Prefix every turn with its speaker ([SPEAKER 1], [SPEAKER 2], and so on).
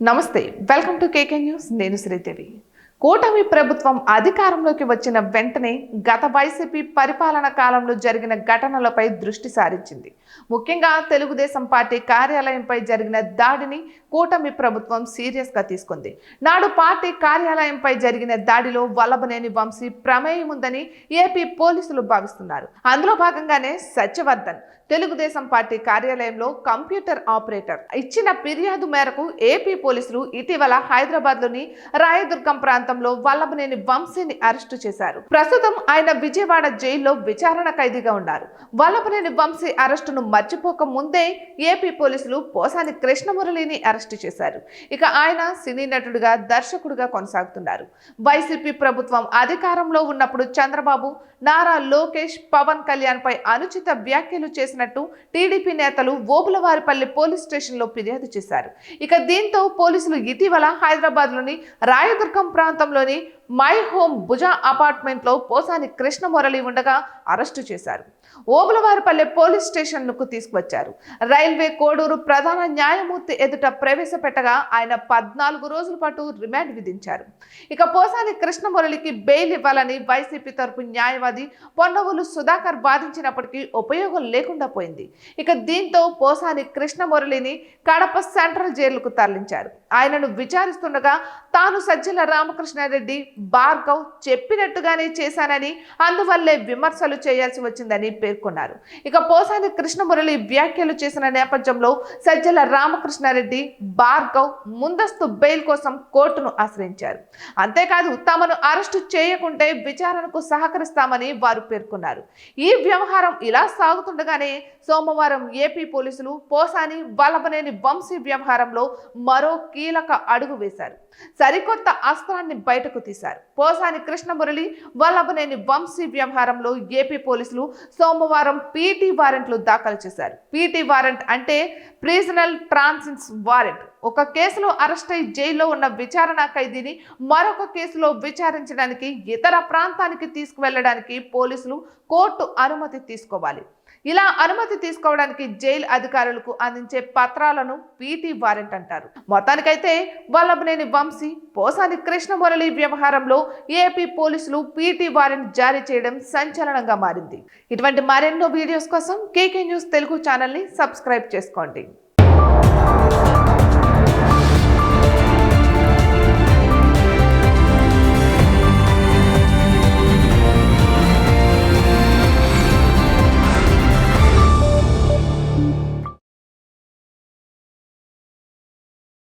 [SPEAKER 1] నమస్తే, welcome to KK news. నేను శ్రీదేవి. కూటమి ప్రభుత్వం అధికారంలోకి వచ్చిన వెంటనే గత వైసీపీ పరిపాలన కాలంలో జరిగిన ఘటనలపై దృష్టి సారించింది. ముఖ్యంగా తెలుగుదేశం పార్టీ కార్యాలయంపై జరిగిన దాడిని కూటమి ప్రభుత్వం సీరియస్గా తీసుకుంది. నాడు పార్టీ కార్యాలయంపై జరిగిన దాడిలో వల్లభనేని వంశీ ప్రమేయం ఉందని ఏపీ పోలీసులు భావిస్తున్నారు. అందులో భాగంగానే సత్యవర్ధన్ తెలుగుదేశం పార్టీ కార్యాలయంలో కంప్యూటర్ ఆపరేటర్ ఇచ్చిన ఫిర్యాదు మేరకు ఏపీ పోలీసులు ఇటీవల హైదరాబాద్లోని రాయదుర్గం ప్రాంతంలో వల్లభనేని వంశీని అరెస్టు చేశారు. ప్రస్తుతం ఆయన విజయవాడ జైల్లో విచారణ ఖైదీగా ఉన్నారు. వల్లభనేని వంశీ అరెస్టును మర్చిపోక ముందే ఏపీ పోలీసులు పోసాని కృష్ణమురళిని అరెస్టు చేశారు. ఇక ఆయన సినీ నటుడిగా, దర్శకుడిగా కొనసాగుతున్నారు. వైసీపీ ప్రభుత్వం అధికారంలో ఉన్నప్పుడు చంద్రబాబు, నారా లోకేష్, పవన్ కళ్యాణ్ పై అనుచిత వ్యాఖ్యలు చేసినట్టు టీడీపీ నేతలు ఓబులవారిపల్లి పోలీస్ స్టేషన్ లో ఫిర్యాదు చేశారు. ఇక దీంతో పోలీసులు ఇటీవల హైదరాబాద్ లోని రాయదుర్గం ప్రాంతంలోని మై హోమ్ భుజా అపార్ట్మెంట్ లో పోసాని కృష్ణమురళి ఉండగా అరెస్టు చేశారు. ఓబులవారిపల్లె పోలీస్ స్టేషన్ కు తీసుకువచ్చారు. రైల్వే కోడూరు ప్రధాన న్యాయమూర్తి ఎదుట ప్రవేశపెట్టగా ఆయన 14 రోజుల పాటు రిమాండ్ విధించారు. ఇక పోసాని కృష్ణమురళికి బెయిల్ ఇవ్వాలని వైసీపీ తరపు న్యాయవాది పొన్నవోలు సుధాకర్ వాదించినప్పటికీ ఉపయోగం లేకుండా పోయింది. ఇక దీంతో పోసాని కృష్ణమురళిని కడప సెంట్రల్ జైలుకు తరలించారు. ఆయనను విచారిస్తుండగా తాను సజ్జల రామకృష్ణారెడ్డి, భార్గవ్ చెప్పినట్టుగానే చేశానని, అందువల్లే విమర్శలు చేయాల్సి వచ్చిందని పేర్కొన్నారు. ఇక పోసాని కృష్ణమురళి వ్యాఖ్యలు చేసిన నేపథ్యంలో సజ్జల రామకృష్ణారెడ్డి, భార్గవ్ ముందస్తు బెయిల్ కోసం కోర్టును ఆశ్రయించారు. అంతేకాదు తమను అరెస్టు చేయకుంటే విచారణకు సహకరిస్తామని వారు పేర్కొన్నారు. ఈ వ్యవహారం ఇలా సాగుతుండగానే సోమవారం ఏపీ పోలీసులు పోసాని వల్లభనేని వంశీ వ్యవహారంలో మరో కీలక అడుగు వేశారు. సరికొత్త అస్త్రాన్ని బయటకు తీశారు. పోసాని కృష్ణమురళి, వల్లభనేని వంశీ వ్యవహారంలో ఏపీ పోలీసులు సోమవారం పీటీ వారెంట్లు దాఖలు చేశారు. పీటీ వారెంట్ అంటే ప్రిజనల్ ట్రాన్సిన్స్ వారెంట్. ఒక కేసులో అరెస్ట్ అయి జైల్లో ఉన్న విచారణ ఖైదీని మరొక కేసులో విచారించడానికి ఇతర ప్రాంతానికి తీసుకువెళ్లడానికి పోలీసులు కోర్టు అనుమతి తీసుకోవాలి. ఇలా అనుమతి తీసుకోవడానికి జైలు అధికారులకు అందించే పత్రాలను పీటీ వారెంట్ అంటారు. మొత్తానికైతే వల్లభనేని వంశీ, పోసాని కృష్ణమురళి వ్యవహారంలో ఏపీ పోలీసులు పీటీ వారెంట్ జారీ చేయడం సంచలనంగా మారింది. ఇటువంటి మరెన్నో వీడియోస్ కోసం కేకే న్యూస్ తెలుగు ఛానల్ని సబ్స్క్రైబ్ చేసుకోండి.